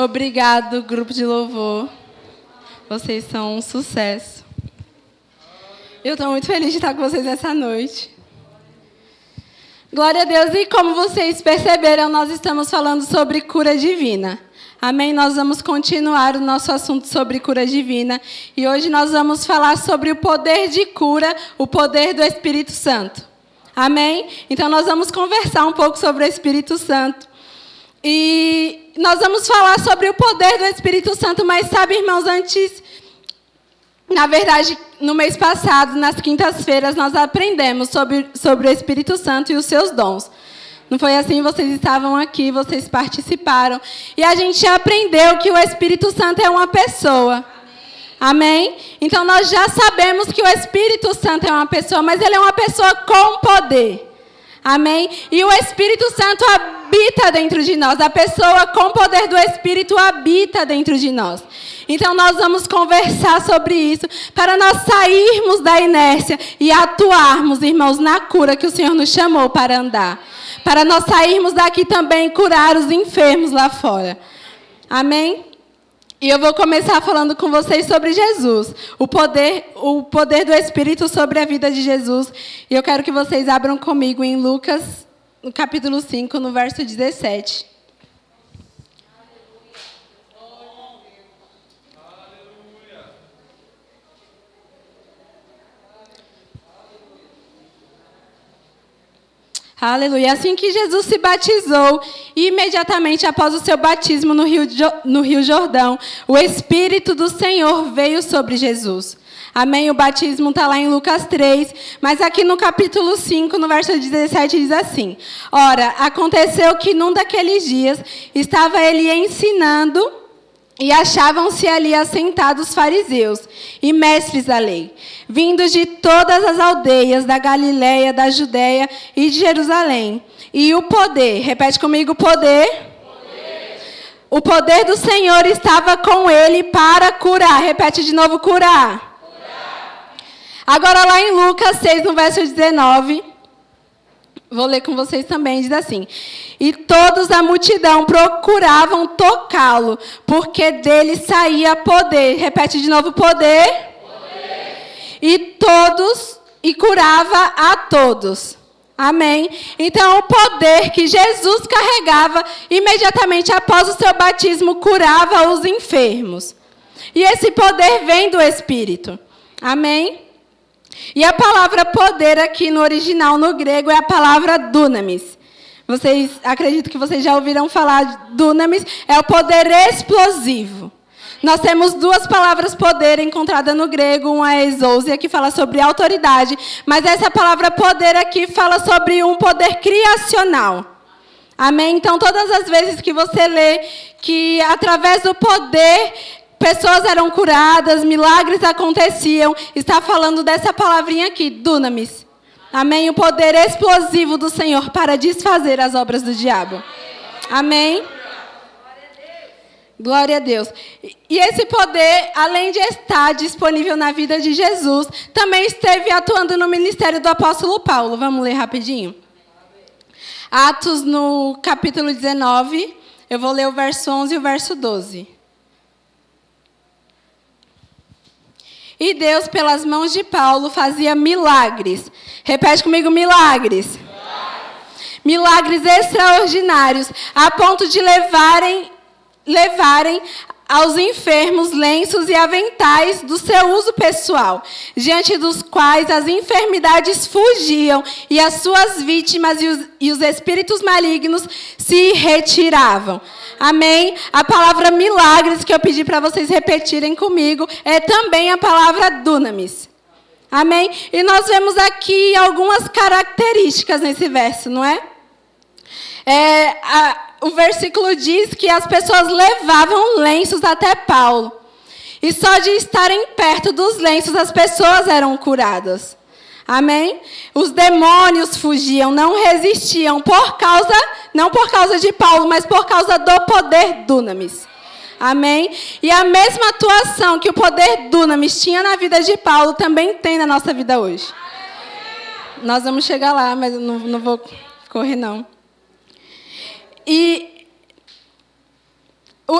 Obrigado, grupo de louvor. Vocês são um sucesso. Eu estou muito feliz de estar com vocês essa noite. Glória a Deus. E como vocês perceberam, nós estamos falando sobre cura divina. Amém? Nós vamos continuar o nosso assunto sobre cura divina. E hoje nós vamos falar sobre o poder de cura, o poder do Espírito Santo. Amém? Então nós vamos conversar um pouco sobre o Espírito Santo. E nós vamos falar sobre o poder do Espírito Santo, mas sabe, irmãos, na verdade, no mês passado, nas quintas-feiras, nós aprendemos sobre o Espírito Santo e os seus dons. Não foi assim? Vocês estavam aqui, vocês participaram. E a gente aprendeu que o Espírito Santo é uma pessoa. Amém? Então, nós já sabemos que o Espírito Santo é uma pessoa, mas ele é uma pessoa com poder. Amém? E o Espírito Santo habita dentro de nós. A pessoa com o poder do Espírito habita dentro de nós. Então, nós vamos conversar sobre isso para nós sairmos da inércia e atuarmos, irmãos, na cura que o Senhor nos chamou para andar. Para nós sairmos daqui também e curar os enfermos lá fora. Amém? E eu vou começar falando com vocês sobre Jesus, o poder do Espírito sobre a vida de Jesus. E eu quero que vocês abram comigo em Lucas, no capítulo 5, no verso 17. Aleluia. Assim que Jesus se batizou, imediatamente após o seu batismo no Rio Jordão, o Espírito do Senhor veio sobre Jesus. Amém? O batismo está lá em Lucas 3, mas aqui no capítulo 5, no verso 17, diz assim: Ora, aconteceu que num daqueles dias estava ele ensinando e achavam-se ali assentados fariseus e mestres da lei, vindos de todas as aldeias da Galileia, da Judéia e de Jerusalém. E o poder, repete comigo, poder. O poder do Senhor estava com ele para curar. Repete de novo, curar. Agora lá em Lucas 6, no verso 19... Vou ler com vocês também, diz assim: E todos da multidão procuravam tocá-lo, porque dele saía poder. Repete de novo, poder. E curava a todos. Amém? Então, o poder que Jesus carregava, imediatamente após o seu batismo, curava os enfermos. E esse poder vem do Espírito. Amém? E a palavra poder aqui no original, no grego, é a palavra dunamis. Acredito que vocês já ouviram falar de dunamis, é o poder explosivo. Nós temos duas palavras poder encontradas no grego, uma é exousia, que fala sobre autoridade, mas essa palavra poder aqui fala sobre um poder criacional. Amém? Então, todas as vezes que você lê que através do poder pessoas eram curadas, milagres aconteciam, está falando dessa palavrinha aqui, dunamis. Amém? O poder explosivo do Senhor para desfazer as obras do diabo. Amém? Glória a Deus. E esse poder, além de estar disponível na vida de Jesus, também esteve atuando no ministério do apóstolo Paulo. Vamos ler rapidinho? Atos, no capítulo 19, eu vou ler o verso 11 e o verso 12. E Deus, pelas mãos de Paulo, fazia milagres. Repete comigo, milagres. Milagres extraordinários, a ponto de levarem aos enfermos lenços e aventais do seu uso pessoal, diante dos quais as enfermidades fugiam e as suas vítimas e os espíritos malignos se retiravam. Amém? A palavra milagres que eu pedi para vocês repetirem comigo é também a palavra dunamis. Amém? E nós vemos aqui algumas características nesse verso, não é? O versículo diz que as pessoas levavam lenços até Paulo. E só de estarem perto dos lenços as pessoas eram curadas. Amém? Os demônios fugiam, não resistiam, não por causa de Paulo, mas por causa do poder dunamis. Amém? E a mesma atuação que o poder dunamis tinha na vida de Paulo, também tem na nossa vida hoje. Nós vamos chegar lá, mas eu não vou correr, não. E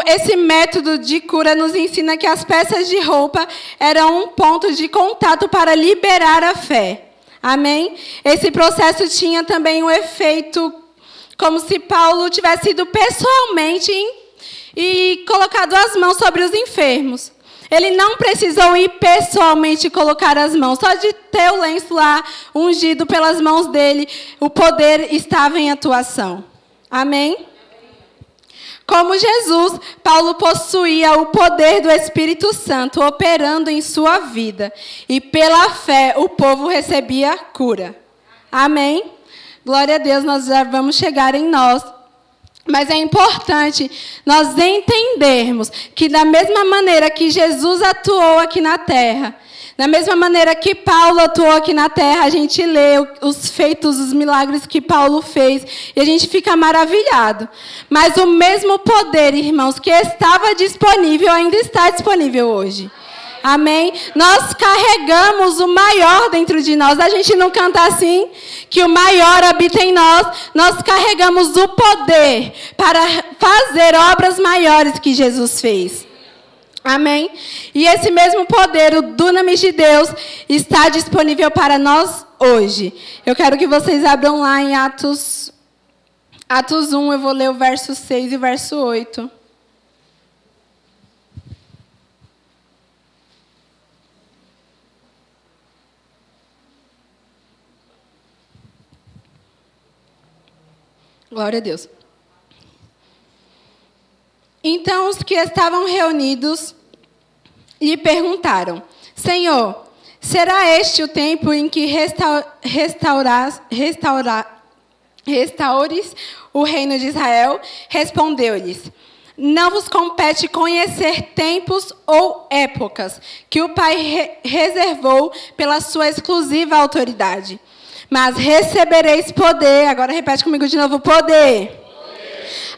esse método de cura nos ensina que as peças de roupa eram um ponto de contato para liberar a fé. Amém? Esse processo tinha também um efeito como se Paulo tivesse ido pessoalmente e colocado as mãos sobre os enfermos. Ele não precisou ir pessoalmente colocar as mãos. Só de ter o lenço lá ungido pelas mãos dele, o poder estava em atuação. Amém? Como Jesus, Paulo possuía o poder do Espírito Santo operando em sua vida. E pela fé, o povo recebia cura. Amém? Glória a Deus, nós já vamos chegar em nós. Mas é importante nós entendermos que da mesma maneira que Jesus atuou aqui na terra, da mesma maneira que Paulo atuou aqui na terra, a gente lê os feitos, os milagres que Paulo fez, e a gente fica maravilhado. Mas o mesmo poder, irmãos, que estava disponível, ainda está disponível hoje. Amém? Nós carregamos o maior dentro de nós. A gente não canta assim, que o maior habita em nós. Nós carregamos o poder para fazer obras maiores que Jesus fez. Amém? E esse mesmo poder, o Dunamis de Deus, está disponível para nós hoje. Eu quero que vocês abram lá em Atos 1, eu vou ler o verso 6 e o verso 8. Glória a Deus. Então os que estavam reunidos lhe perguntaram: Senhor, será este o tempo em que restaures o reino de Israel? Respondeu-lhes: Não vos compete conhecer tempos ou épocas que o Pai reservou pela sua exclusiva autoridade. Mas recebereis poder, agora repete comigo de novo, poder.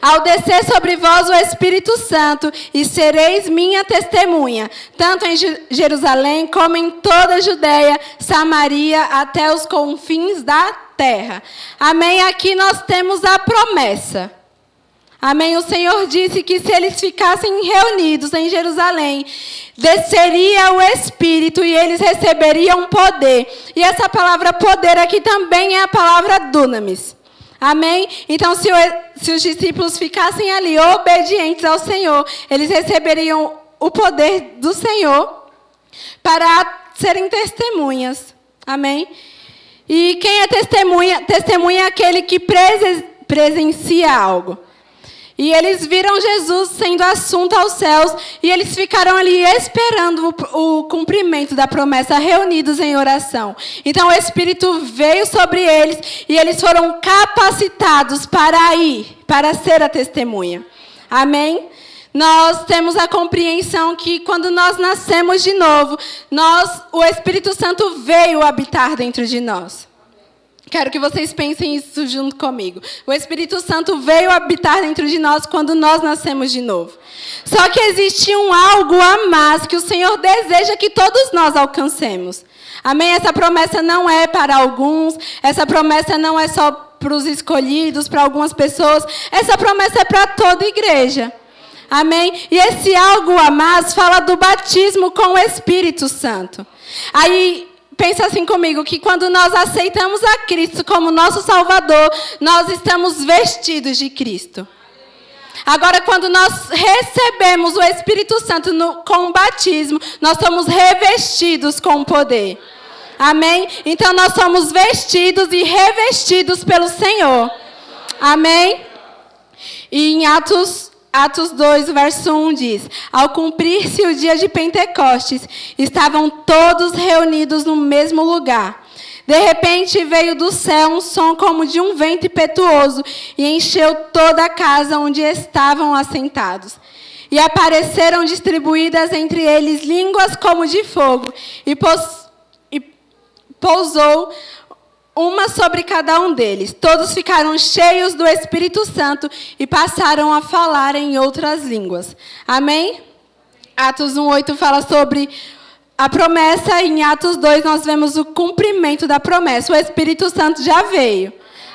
Ao descer sobre vós o Espírito Santo, e sereis minha testemunha, tanto em Jerusalém como em toda a Judeia, Samaria, até os confins da terra. Amém? Aqui nós temos a promessa. Amém? O Senhor disse que se eles ficassem reunidos em Jerusalém, desceria o Espírito e eles receberiam poder. E essa palavra poder aqui também é a palavra dunamis. Amém? Então, se os discípulos ficassem ali obedientes ao Senhor, eles receberiam o poder do Senhor para serem testemunhas. Amém? E quem é testemunha? Testemunha é aquele que presencia algo. E eles viram Jesus sendo assunto aos céus, e eles ficaram ali esperando o cumprimento da promessa, reunidos em oração. Então o Espírito veio sobre eles, e eles foram capacitados para ir, para ser a testemunha. Amém? Nós temos a compreensão que quando nós nascemos de novo, o Espírito Santo veio habitar dentro de nós. Quero que vocês pensem isso junto comigo. O Espírito Santo veio habitar dentro de nós quando nós nascemos de novo. Só que existe algo a mais que o Senhor deseja que todos nós alcancemos. Amém? Essa promessa não é para alguns, essa promessa não é só para os escolhidos, para algumas pessoas. Essa promessa é para toda a igreja. Amém? E esse algo a mais fala do batismo com o Espírito Santo. Aí, pensa assim comigo, que quando nós aceitamos a Cristo como nosso Salvador, nós estamos vestidos de Cristo. Agora, quando nós recebemos o Espírito Santo com o batismo, nós somos revestidos com poder. Amém? Então, nós somos vestidos e revestidos pelo Senhor. Amém? E em Atos 2, verso 1 diz: Ao cumprir-se o dia de Pentecostes, estavam todos reunidos no mesmo lugar. De repente veio do céu um som como de um vento impetuoso e encheu toda a casa onde estavam assentados. E apareceram distribuídas entre eles línguas como de fogo, e pousou uma sobre cada um deles. Todos ficaram cheios do Espírito Santo e passaram a falar em outras línguas. Amém? Atos 1:8 fala sobre a promessa, e em Atos 2 nós vemos o cumprimento da promessa. O Espírito Santo já veio.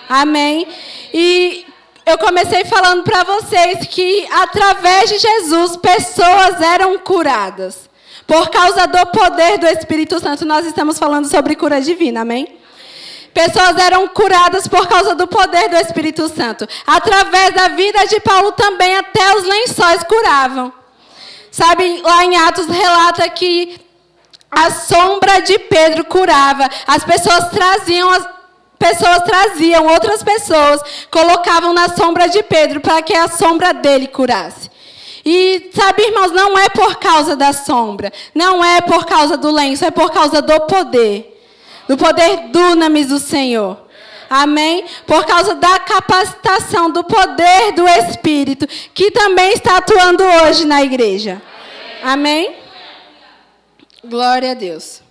Amém? E eu comecei falando para vocês que, através de Jesus, pessoas eram curadas. Por causa do poder do Espírito Santo, nós estamos falando sobre cura divina, amém? Pessoas eram curadas por causa do poder do Espírito Santo. Através da vida de Paulo também, até os lençóis curavam. Sabe, lá em Atos relata que a sombra de Pedro curava. As pessoas traziam outras pessoas, colocavam na sombra de Pedro para que a sombra dele curasse. E, sabe, irmãos, não é por causa da sombra, não é por causa do lenço, é por causa do poder dunamis do Senhor. Amém? Por causa da capacitação, do poder do Espírito, que também está atuando hoje na igreja. Amém? Glória a Deus.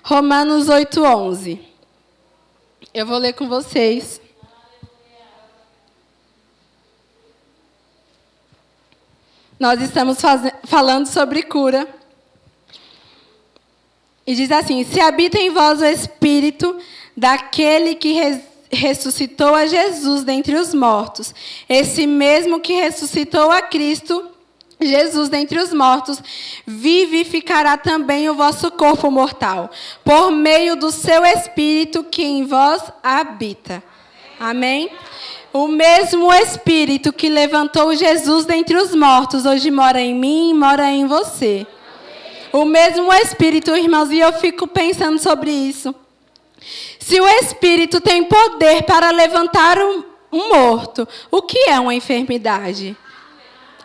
Romanos 8:11. Eu vou ler com vocês. Nós estamos falando sobre cura. E diz assim: se habita em vós o Espírito daquele que ressuscitou a Jesus dentre os mortos, esse mesmo que ressuscitou a Cristo Jesus dentre os mortos, vivificará também o vosso corpo mortal, por meio do seu Espírito que em vós habita. Amém? O mesmo Espírito que levantou Jesus dentre os mortos, hoje mora em mim e mora em você. O mesmo Espírito, irmãos, e eu fico pensando sobre isso. Se o Espírito tem poder para levantar um morto, o que é uma enfermidade?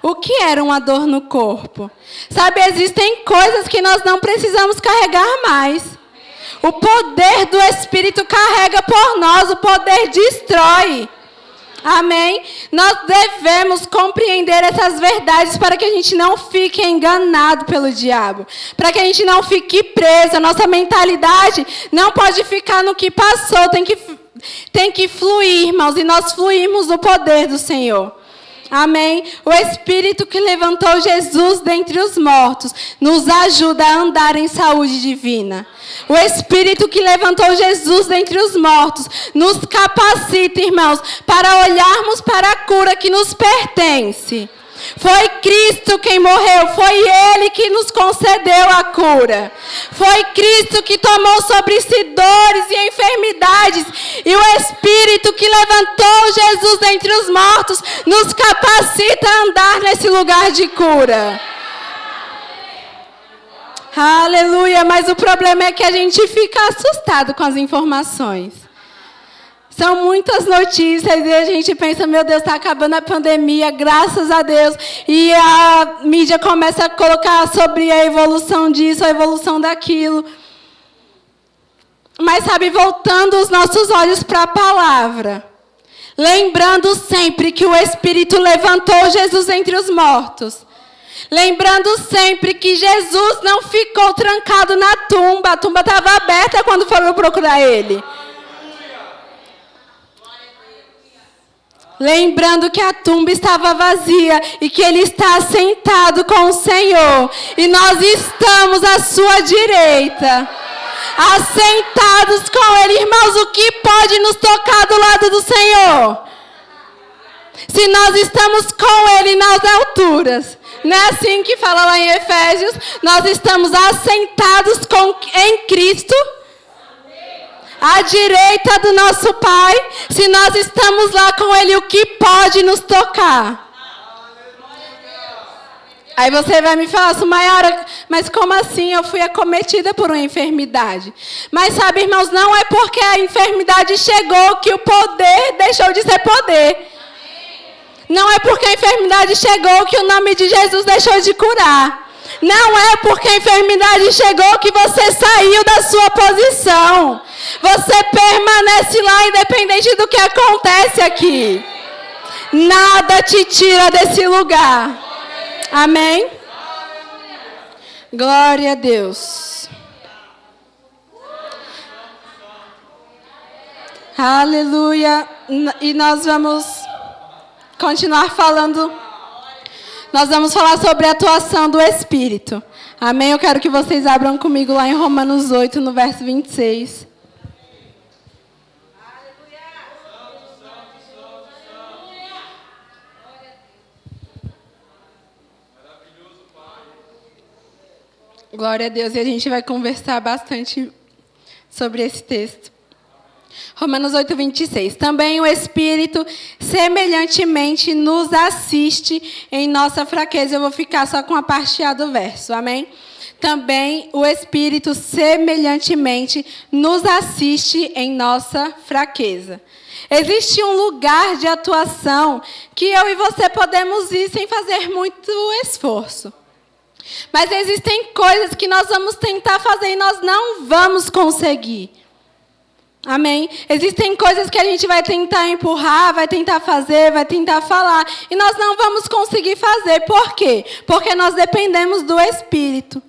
O que era uma dor no corpo? Sabe, existem coisas que nós não precisamos carregar mais. O poder do Espírito carrega por nós, o poder destrói. Amém? Nós devemos compreender essas verdades para que a gente não fique enganado pelo diabo. Para que a gente não fique preso. A nossa mentalidade não pode ficar no que passou. Tem que fluir, irmãos. E nós fluímos no poder do Senhor. Amém? O Espírito que levantou Jesus dentre os mortos nos ajuda a andar em saúde divina. O Espírito que levantou Jesus dentre os mortos nos capacita, irmãos, para olharmos para a cura que nos pertence. Foi Cristo quem morreu, foi Ele que nos concedeu a cura. Foi Cristo que tomou sobre si dores e enfermidades. E o Espírito que levantou Jesus dentre os mortos nos capacita a andar nesse lugar de cura. Aleluia, mas o problema é que a gente fica assustado com as informações. São muitas notícias e a gente pensa, meu Deus, está acabando a pandemia, graças a Deus. E a mídia começa a colocar sobre a evolução disso, a evolução daquilo. Mas, sabe, voltando os nossos olhos para a palavra. Lembrando sempre que o Espírito levantou Jesus entre os mortos. Lembrando sempre que Jesus não ficou trancado na tumba. A tumba estava aberta quando foram procurar Ele. Lembrando que a tumba estava vazia e que Ele está sentado com o Senhor. E nós estamos à sua direita, assentados com Ele. Irmãos, o que pode nos tocar do lado do Senhor? Se nós estamos com Ele nas alturas. Não é assim que fala lá em Efésios? Nós estamos assentados em Cristo, à direita do nosso Pai. Se nós estamos lá com Ele, o que pode nos tocar? Aí você vai me falar, Sumayara, mas como assim? Eu fui acometida por uma enfermidade. Mas sabe, irmãos, não é porque a enfermidade chegou que o poder deixou de ser poder. Não é porque a enfermidade chegou que o nome de Jesus deixou de curar. Não é porque a enfermidade chegou que você saiu da sua posição. Você permanece lá independente do que acontece aqui. Nada te tira desse lugar. Amém? Glória a Deus. Aleluia. E nós vamos continuar falando. Nós vamos falar sobre a atuação do Espírito. Amém? Eu quero que vocês abram comigo lá em Romanos 8, no verso 26. Glória a Deus. E a gente vai conversar bastante sobre esse texto. Romanos 8, 26. Também o Espírito semelhantemente nos assiste em nossa fraqueza. Eu vou ficar só com a parte A do verso. Amém? Também o Espírito semelhantemente nos assiste em nossa fraqueza. Existe um lugar de atuação que eu e você podemos ir sem fazer muito esforço. Mas existem coisas que nós vamos tentar fazer e nós não vamos conseguir. Amém? Existem coisas que a gente vai tentar empurrar, vai tentar fazer, vai tentar falar. E nós não vamos conseguir fazer. Por quê? Porque nós dependemos do Espírito.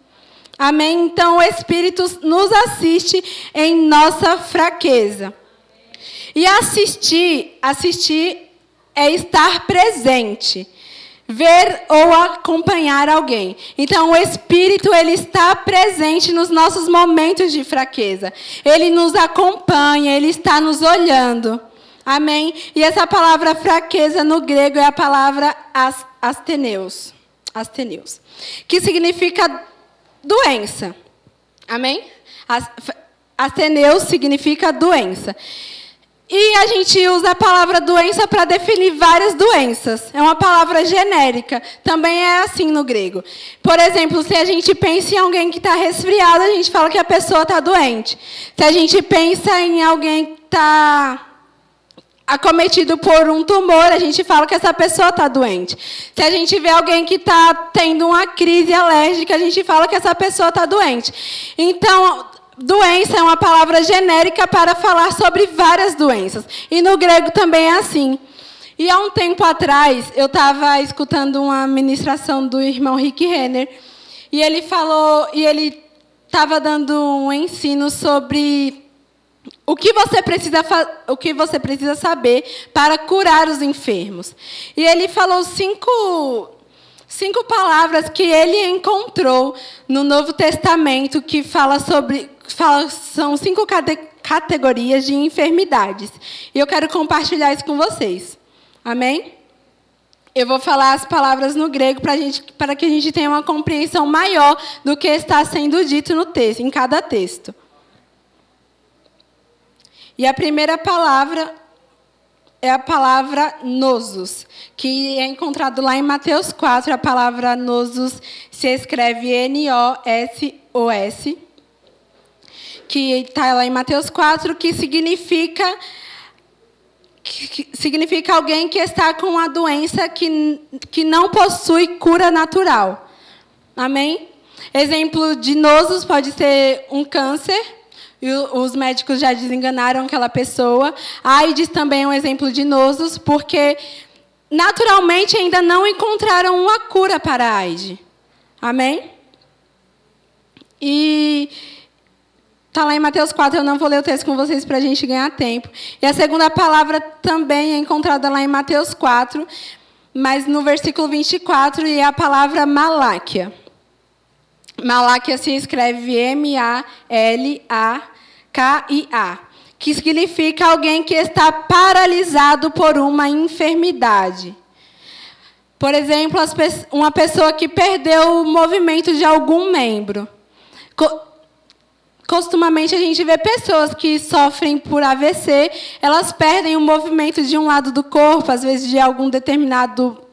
Amém? Então o Espírito nos assiste em nossa fraqueza. E assistir é estar presente. Ver ou acompanhar alguém. Então, o Espírito, ele está presente nos nossos momentos de fraqueza. Ele nos acompanha, ele está nos olhando. Amém? E essa palavra fraqueza no grego é a palavra asteneus. Asteneus. Que significa doença. Amém? Asteneus significa doença. E a gente usa a palavra doença para definir várias doenças. É uma palavra genérica. Também é assim no grego. Por exemplo, se a gente pensa em alguém que está resfriado, a gente fala que a pessoa está doente. Se a gente pensa em alguém que está acometido por um tumor, a gente fala que essa pessoa está doente. Se a gente vê alguém que está tendo uma crise alérgica, a gente fala que essa pessoa está doente. Então, doença é uma palavra genérica para falar sobre várias doenças. E no grego também é assim. E há um tempo atrás, eu estava escutando uma ministração do irmão Rick Renner. E ele estava dando um ensino sobre o que você precisa saber para curar os enfermos. E ele falou cinco palavras que ele encontrou no Novo Testamento que são 5 categorias de enfermidades. E eu quero compartilhar isso com vocês. Amém? Eu vou falar as palavras no grego para que a gente tenha uma compreensão maior do que está sendo dito no texto, em cada texto. E a primeira palavra é a palavra nosos, que é encontrado lá em Mateus 4. A palavra nosos se escreve N-O-S-O-S, que está lá em Mateus 4, que significa alguém que está com uma doença que não possui cura natural. Amém? Exemplo de nosos pode ser um câncer. E os médicos já desenganaram aquela pessoa. A AIDS também é um exemplo de nosos, porque naturalmente ainda não encontraram uma cura para a AIDS. Amém? E está lá em Mateus 4, eu não vou ler o texto com vocês para a gente ganhar tempo. E a segunda palavra também é encontrada lá em Mateus 4, mas no versículo 24, e é a palavra Maláquia. Maláquia se escreve M-A-L-A-K-I-A, que significa alguém que está paralisado por uma enfermidade. Por exemplo, uma pessoa que perdeu o movimento de algum membro. Costumamente, a gente vê pessoas que sofrem por AVC, elas perdem o movimento de um lado do corpo, às vezes de algum determinado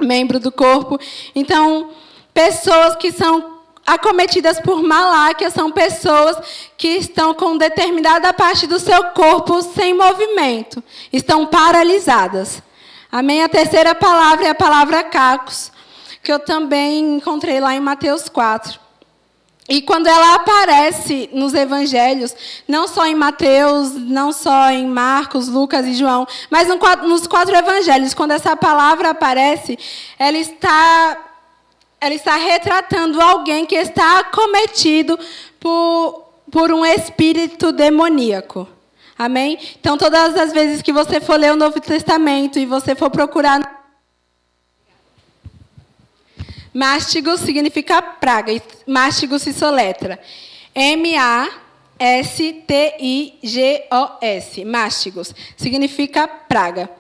membro do corpo. Então, pessoas que são acometidas por maláquia são pessoas que estão com determinada parte do seu corpo sem movimento, estão paralisadas. Amém? A terceira palavra é a palavra cacos, que eu também encontrei lá em Mateus 4. E quando ela aparece nos evangelhos, não só em Mateus, não só em Marcos, Lucas e João, mas nos 4 evangelhos, quando essa palavra aparece, ela está retratando alguém que está acometido por um espírito demoníaco. Amém? Então, todas as vezes que você for ler o Novo Testamento e você for procurar... Mástigo significa praga. E mástigo se soletra M-A-S-T-I-G-O-S. Mástigos. Significa praga.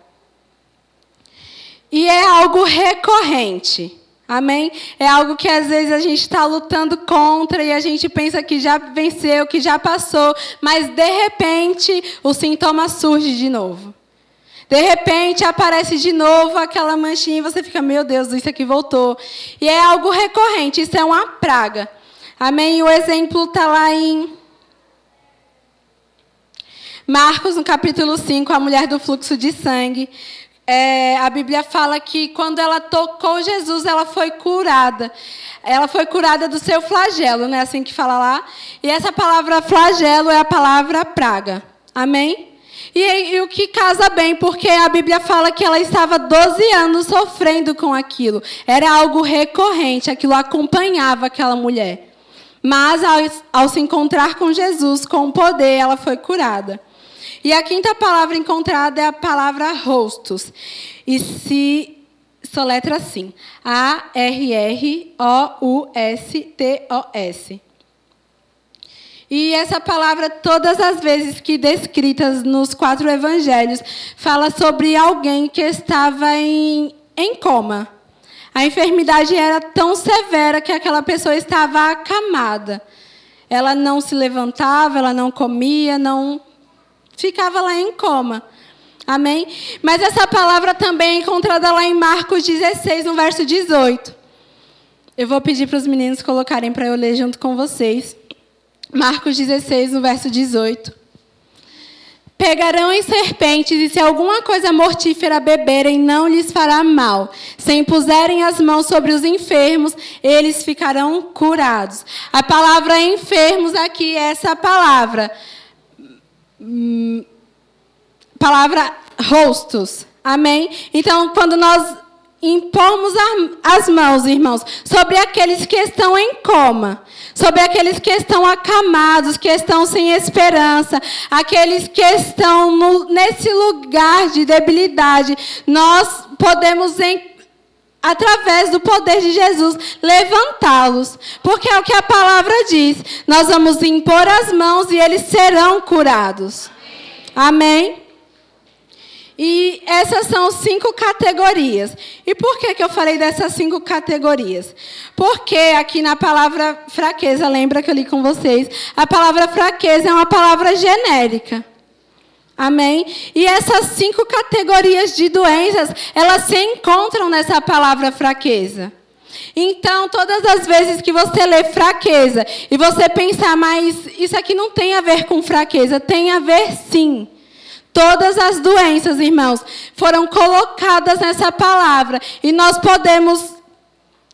E é algo recorrente. Amém? É algo que às vezes a gente está lutando contra e a gente pensa que já venceu, que já passou, mas de repente o sintoma surge de novo. De repente aparece de novo aquela manchinha e você fica, meu Deus, isso aqui voltou. E é algo recorrente, isso é uma praga. Amém? O exemplo está lá em Marcos, no capítulo 5, a mulher do fluxo de sangue. A Bíblia fala que quando ela tocou Jesus, ela foi curada. Ela foi curada do seu flagelo, né? Assim que fala lá. E essa palavra flagelo é a palavra praga. Amém? E o que casa bem, porque a Bíblia fala que ela estava 12 anos sofrendo com aquilo. Era algo recorrente, aquilo acompanhava aquela mulher. Mas ao se encontrar com Jesus, com o poder, ela foi curada. E a quinta palavra encontrada é a palavra rostos. E se soletra assim: A-R-R-O-U-S-T-O-S. E essa palavra, todas as vezes que descritas nos 4 evangelhos, fala sobre alguém que estava em coma. A enfermidade era tão severa que aquela pessoa estava acamada. Ela não se levantava, ela não comia, não ficava lá em coma. Amém? Mas essa palavra também é encontrada lá em Marcos 16, no verso 18. Eu vou pedir para os meninos colocarem para eu ler junto com vocês. Marcos 16, no verso 18. Pegarão em serpentes, e se alguma coisa mortífera beberem, não lhes fará mal. Se impuserem as mãos sobre os enfermos, eles ficarão curados. A palavra enfermos aqui é essa palavra. Palavra rostos. Amém? Então, quando nós impomos as mãos, irmãos, sobre aqueles que estão em coma, sobre aqueles que estão acamados, que estão sem esperança, aqueles que estão nesse lugar de debilidade, nós podemos, através do poder de Jesus, levantá-los. Porque é o que a palavra diz. Nós vamos impor as mãos e eles serão curados. Amém? E essas são 5 categorias. E por que eu falei dessas 5 categorias? Porque aqui na palavra fraqueza, lembra que eu li com vocês? A palavra fraqueza é uma palavra genérica. Amém? E essas 5 categorias de doenças, elas se encontram nessa palavra fraqueza. Então, todas as vezes que você lê fraqueza e você pensar, mas isso aqui não tem a ver com fraqueza, tem a ver sim. Todas as doenças, irmãos, foram colocadas nessa palavra. E nós podemos,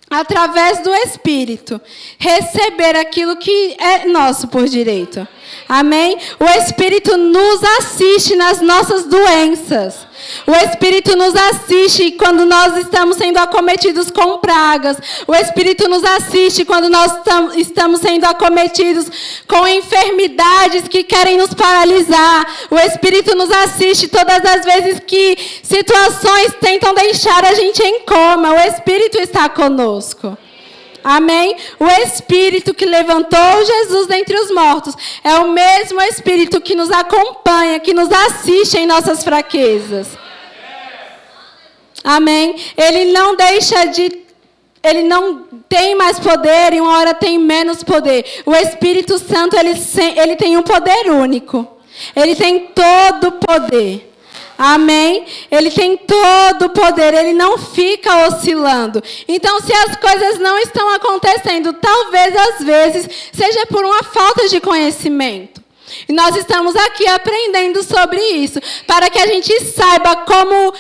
através do Espírito, receber aquilo que é nosso por direito. Amém? O Espírito nos assiste nas nossas doenças. O Espírito nos assiste quando nós estamos sendo acometidos com pragas. O Espírito nos assiste quando nós estamos sendo acometidos com enfermidades que querem nos paralisar. O Espírito nos assiste todas as vezes que situações tentam deixar a gente em coma. O Espírito está conosco. Amém? O Espírito que levantou Jesus dentre os mortos é o mesmo Espírito que nos acompanha, que nos assiste em nossas fraquezas. Amém? Ele não tem mais poder e uma hora tem menos poder. O Espírito Santo, ele tem um poder único. Ele tem todo o poder. Amém? Ele tem todo o poder, ele não fica oscilando. Então, se as coisas não estão acontecendo, talvez às vezes seja por uma falta de conhecimento. E nós estamos aqui aprendendo sobre isso, para que a gente saiba como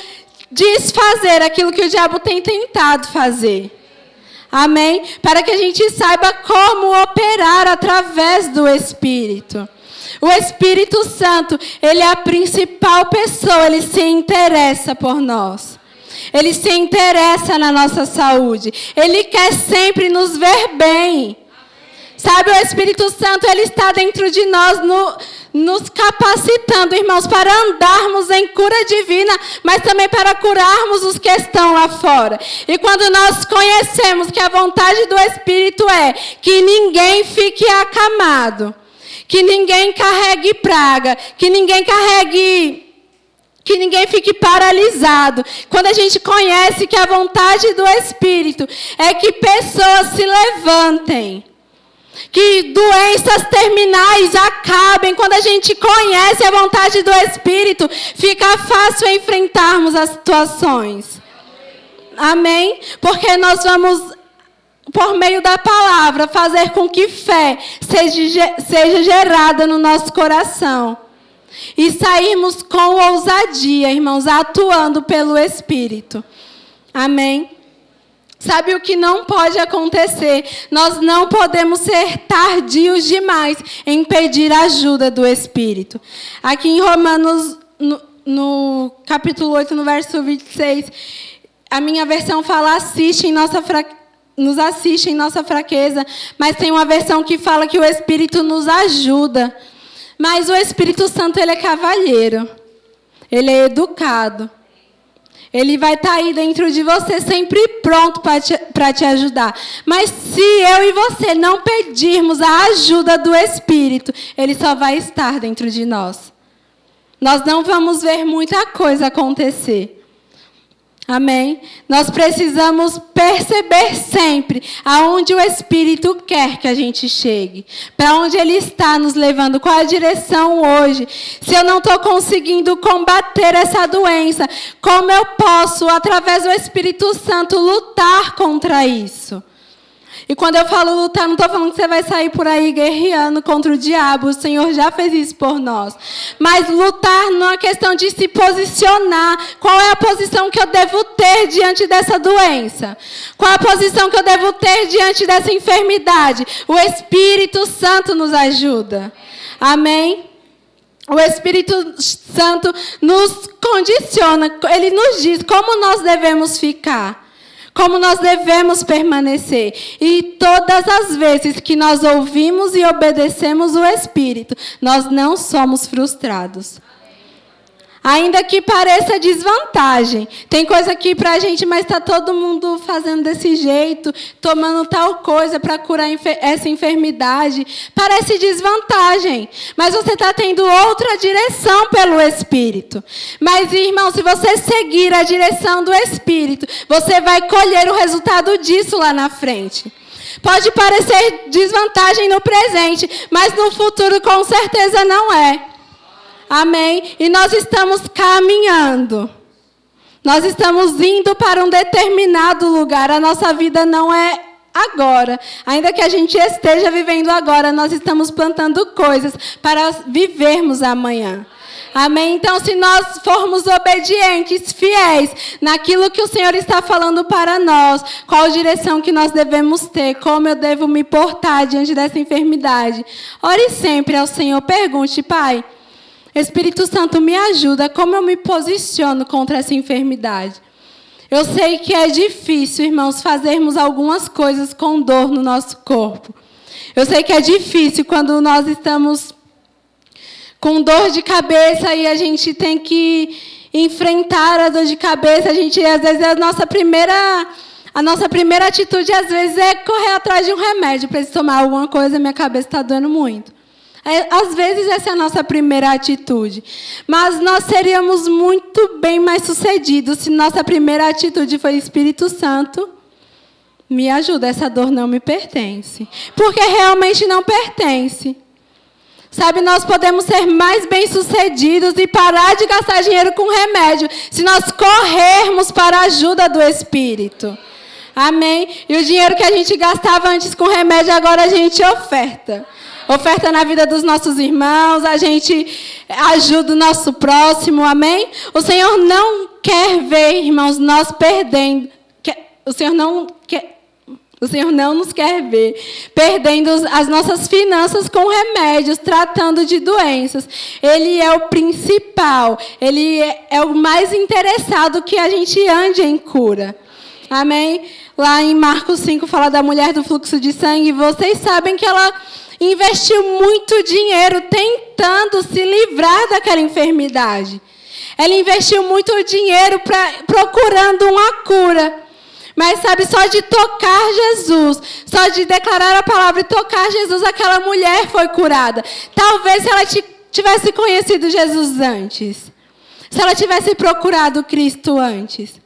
desfazer aquilo que o diabo tem tentado fazer. Amém? Para que a gente saiba como operar através do Espírito. O Espírito Santo, ele é a principal pessoa, ele se interessa por nós. Ele se interessa na nossa saúde. Ele quer sempre nos ver bem. Sabe, o Espírito Santo, ele está dentro de nós, nos capacitando, irmãos, para andarmos em cura divina, mas também para curarmos os que estão lá fora. E quando nós conhecemos que a vontade do Espírito é que ninguém fique acamado, que ninguém carregue praga, que ninguém carregue Que ninguém fique paralisado. Quando a gente conhece que a vontade do Espírito é que pessoas se levantem. Que doenças terminais acabem. Quando a gente conhece a vontade do Espírito, fica fácil enfrentarmos as situações. Amém? Porque nós vamos, por meio da palavra, fazer com que fé seja gerada no nosso coração. E sairmos com ousadia, irmãos, atuando pelo Espírito. Amém? Sabe o que não pode acontecer? Nós não podemos ser tardios demais em pedir a ajuda do Espírito. Aqui em Romanos, no capítulo 8, no verso 26, a minha versão fala, nos assiste em nossa fraqueza, mas tem uma versão que fala que o Espírito nos ajuda. Mas o Espírito Santo, ele é cavalheiro. Ele é educado. Ele vai estar aí dentro de você, sempre pronto para te ajudar. Mas se eu e você não pedirmos a ajuda do Espírito, ele só vai estar dentro de nós. Nós não vamos ver muita coisa acontecer. Amém? Nós precisamos perceber sempre aonde o Espírito quer que a gente chegue. Para onde Ele está nos levando, qual a direção hoje. Se eu não estou conseguindo combater essa doença, como eu posso, através do Espírito Santo, lutar contra isso? E quando eu falo lutar, não estou falando que você vai sair por aí guerreando contra o diabo. O Senhor já fez isso por nós. Mas lutar não é questão de se posicionar. Qual é a posição que eu devo ter diante dessa doença? Qual é a posição que eu devo ter diante dessa enfermidade? O Espírito Santo nos ajuda. Amém? O Espírito Santo nos condiciona. Ele nos diz como nós devemos ficar. Como nós devemos permanecer. E todas as vezes que nós ouvimos e obedecemos o Espírito, nós não somos frustrados. Ainda que pareça desvantagem. Tem coisa aqui pra gente, mas está todo mundo fazendo desse jeito, tomando tal coisa para curar essa enfermidade. Parece desvantagem, mas você está tendo outra direção pelo Espírito. Mas, irmão, se você seguir a direção do Espírito, você vai colher o resultado disso lá na frente. Pode parecer desvantagem no presente, mas no futuro com certeza não é. Amém? E nós estamos caminhando. Nós estamos indo para um determinado lugar. A nossa vida não é agora. Ainda que a gente esteja vivendo agora, nós estamos plantando coisas para vivermos amanhã. Amém? Então, se nós formos obedientes, fiéis naquilo que o Senhor está falando para nós, qual direção que nós devemos ter, como eu devo me portar diante dessa enfermidade. Ore sempre ao Senhor, pergunte, Pai, Espírito Santo, me ajuda, como eu me posiciono contra essa enfermidade? Eu sei que é difícil, irmãos, fazermos algumas coisas com dor no nosso corpo. Eu sei que é difícil quando nós estamos com dor de cabeça e a gente tem que enfrentar a dor de cabeça. Às vezes, a nossa primeira atitude, às vezes, é correr atrás de um remédio para tomar alguma coisa, minha cabeça está doendo muito. Às vezes essa é a nossa primeira atitude. Mas nós seríamos muito bem mais sucedidos se nossa primeira atitude foi Espírito Santo, me ajuda, essa dor não me pertence. Porque realmente não pertence. Sabe, nós podemos ser mais bem-sucedidos e parar de gastar dinheiro com remédio se nós corrermos para a ajuda do Espírito. Amém? E o dinheiro que a gente gastava antes com remédio, agora a gente oferta. Oferta na vida dos nossos irmãos, a gente ajuda o nosso próximo, amém? O Senhor não quer ver, irmãos, nós perdendo. O Senhor não nos quer ver perdendo as nossas finanças com remédios, tratando de doenças. Ele é o principal, ele é o mais interessado que a gente ande em cura. Amém? Lá em Marcos 5 fala da mulher do fluxo de sangue. Vocês sabem que ela investiu muito dinheiro tentando se livrar daquela enfermidade. Ela investiu muito dinheiro procurando uma cura. Mas sabe, só de tocar Jesus, só de declarar a palavra e tocar Jesus, aquela mulher foi curada. Talvez se ela tivesse conhecido Jesus antes. Se ela tivesse procurado Cristo antes.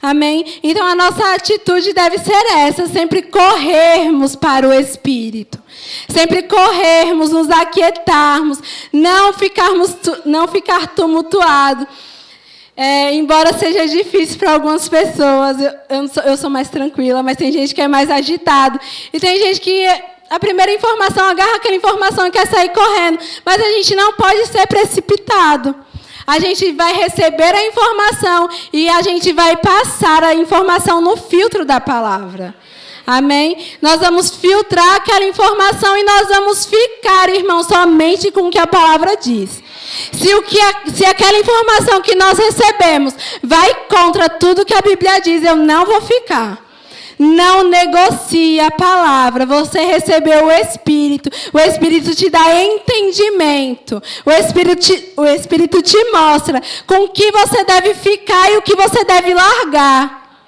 Amém? Então a nossa atitude deve ser essa, sempre corrermos para o Espírito. Sempre corrermos, nos aquietarmos, não ficar tumultuado. Embora seja difícil para algumas pessoas, eu sou mais tranquila, mas tem gente que é mais agitado. E tem gente que a primeira informação, agarra aquela informação e quer sair correndo. Mas a gente não pode ser precipitado. A gente vai receber a informação e a gente vai passar a informação no filtro da palavra. Amém? Nós vamos filtrar aquela informação e nós vamos ficar, irmão, somente com o que a palavra diz. Se aquela informação que nós recebemos vai contra tudo que a Bíblia diz, eu não vou ficar. Não negocie a palavra. Você recebeu o Espírito te dá entendimento. O Espírito te mostra com o que você deve ficar e o que você deve largar.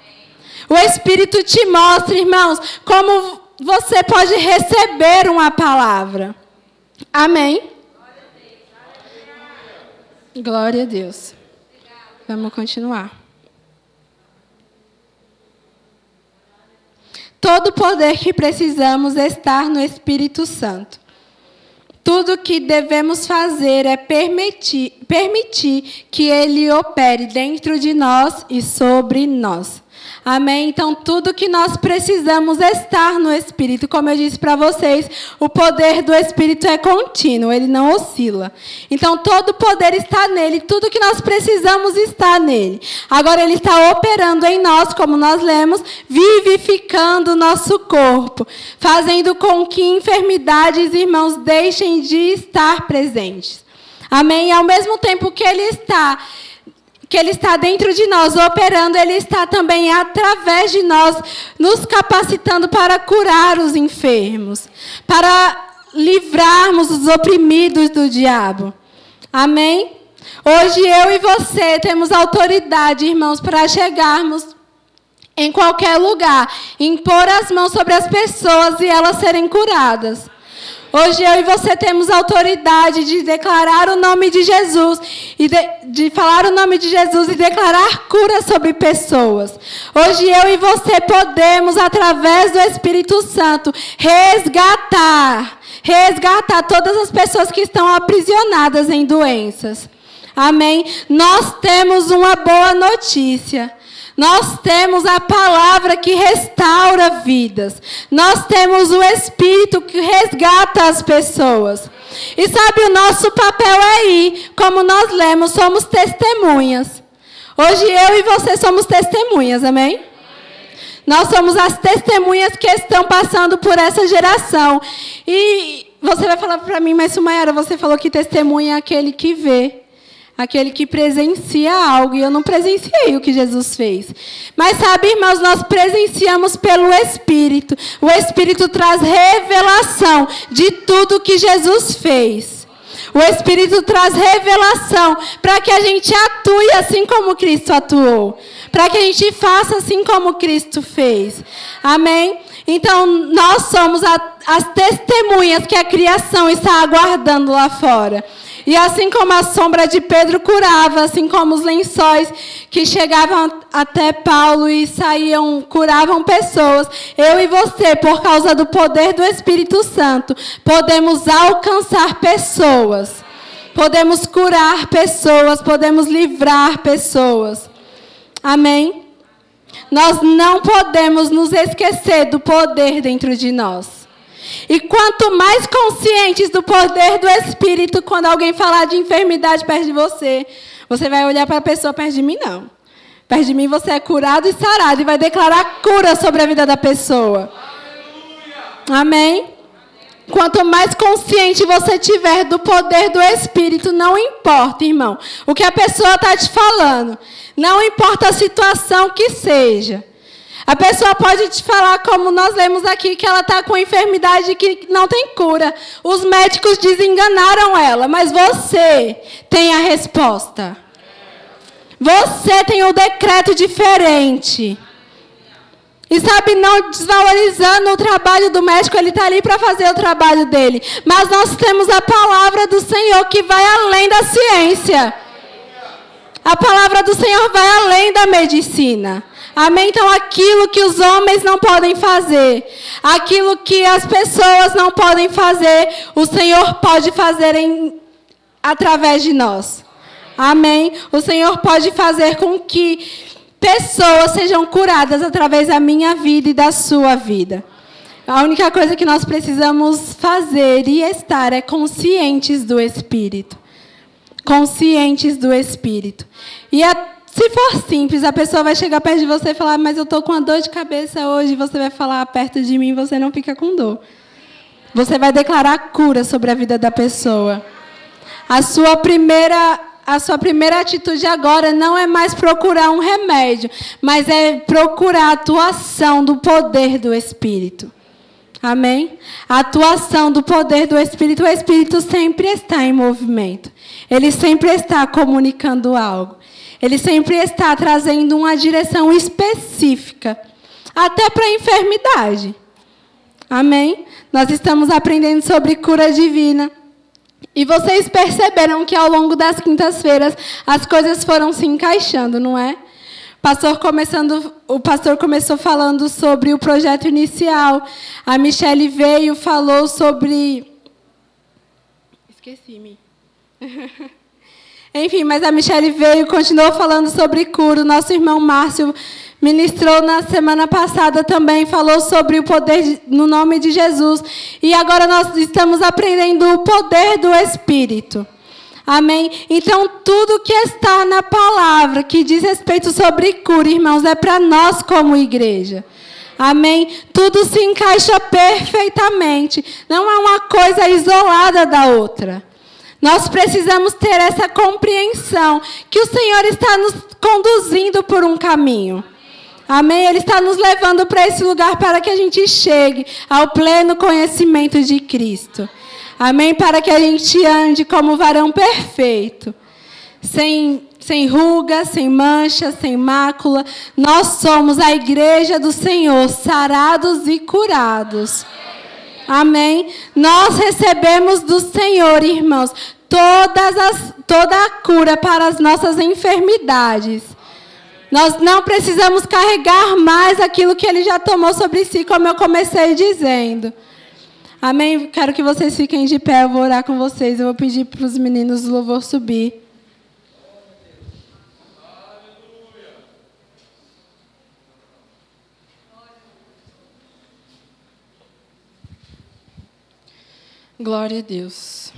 O Espírito te mostra, irmãos, como você pode receber uma palavra. Amém? Glória a Deus. Vamos continuar. Todo o poder que precisamos está no Espírito Santo. Tudo o que devemos fazer é permitir que Ele opere dentro de nós e sobre nós. Amém? Então, tudo que nós precisamos estar no Espírito. Como eu disse para vocês, o poder do Espírito é contínuo, ele não oscila. Então, todo o poder está nele, tudo que nós precisamos está nele. Agora, ele está operando em nós, como nós lemos, vivificando o nosso corpo, fazendo com que enfermidades, irmãos, deixem de estar presentes. Amém? E ao mesmo tempo que ele está dentro de nós, operando, ele está também através de nós, nos capacitando para curar os enfermos, para livrarmos os oprimidos do diabo. Amém? Hoje eu e você temos autoridade, irmãos, para chegarmos em qualquer lugar, impor as mãos sobre as pessoas e elas serem curadas. Hoje eu e você temos autoridade de declarar o nome de Jesus, e de falar o nome de Jesus e declarar cura sobre pessoas. Hoje eu e você podemos, através do Espírito Santo, resgatar todas as pessoas que estão aprisionadas em doenças. Amém? Nós temos uma boa notícia. Nós temos a palavra que restaura vidas. Nós temos o Espírito que resgata as pessoas. E sabe, o nosso papel é ir, como nós lemos, somos testemunhas. Hoje eu e você somos testemunhas, amém? Nós somos as testemunhas que estão passando por essa geração. E você vai falar para mim, mas Sumayara, você falou que testemunha é aquele que vê. Aquele que presencia algo, e eu não presenciei o que Jesus fez. Mas sabe, irmãos, nós presenciamos pelo Espírito. O Espírito traz revelação de tudo que Jesus fez. O Espírito traz revelação para que a gente atue assim como Cristo atuou. Para que a gente faça assim como Cristo fez. Amém? Então, nós somos as testemunhas que a criação está aguardando lá fora. E assim como a sombra de Pedro curava, assim como os lençóis que chegavam até Paulo e curavam pessoas, eu e você, por causa do poder do Espírito Santo, podemos alcançar pessoas, podemos curar pessoas, podemos livrar pessoas. Amém? Nós não podemos nos esquecer do poder dentro de nós. E quanto mais conscientes do poder do Espírito, quando alguém falar de enfermidade perto de você, você vai olhar para a pessoa, perto de mim não. Perto de mim você é curado e sarado, e vai declarar cura sobre a vida da pessoa. Amém? Quanto mais consciente você tiver do poder do Espírito, não importa, irmão, o que a pessoa está te falando. Não importa a situação que seja. A pessoa pode te falar, como nós lemos aqui, que ela está com enfermidade que não tem cura. Os médicos desenganaram ela, mas você tem a resposta. Você tem um decreto diferente. E sabe, não desvalorizando o trabalho do médico, ele está ali para fazer o trabalho dele. Mas nós temos a palavra do Senhor que vai além da ciência. A palavra do Senhor vai além da medicina. Amém? Então, aquilo que os homens não podem fazer, aquilo que as pessoas não podem fazer, o Senhor pode fazer através de nós. Amém? O Senhor pode fazer com que pessoas sejam curadas através da minha vida e da sua vida. A única coisa que nós precisamos fazer e estar é conscientes do Espírito. Conscientes do Espírito. E se for simples, a pessoa vai chegar perto de você e falar, mas eu estou com uma dor de cabeça hoje, você vai falar perto de mim, você não fica com dor. Você vai declarar cura sobre a vida da pessoa. A sua primeira atitude agora não é mais procurar um remédio, mas é procurar a atuação do poder do Espírito. Amém? A atuação do poder do Espírito, o Espírito sempre está em movimento. Ele sempre está comunicando algo. Ele sempre está trazendo uma direção específica, até para a enfermidade. Amém? Nós estamos aprendendo sobre cura divina. E vocês perceberam que ao longo das quintas-feiras as coisas foram se encaixando, não é? O pastor começou falando sobre o projeto inicial. A Michele veio, falou sobre... Esqueci-me. Enfim, mas a Michele veio, continuou falando sobre cura. O nosso irmão Márcio ministrou na semana passada também, falou sobre o poder no nome de Jesus. E agora nós estamos aprendendo o poder do Espírito. Amém? Então, tudo que está na palavra, que diz respeito sobre cura, irmãos, é para nós como igreja. Amém? Tudo se encaixa perfeitamente. Não é uma coisa isolada da outra. Nós precisamos ter essa compreensão que o Senhor está nos conduzindo por um caminho. Amém? Ele está nos levando para esse lugar para que a gente chegue ao pleno conhecimento de Cristo. Amém? Para que a gente ande como varão perfeito. Sem ruga, sem mancha, sem mácula. Nós somos a igreja do Senhor, sarados e curados. Amém? Nós recebemos do Senhor, irmãos, toda a cura para as nossas enfermidades. Nós não precisamos carregar mais aquilo que Ele já tomou sobre si, como eu comecei dizendo. Amém? Quero que vocês fiquem de pé, eu vou orar com vocês. Eu vou pedir para os meninos do louvor subir. Glória a Deus.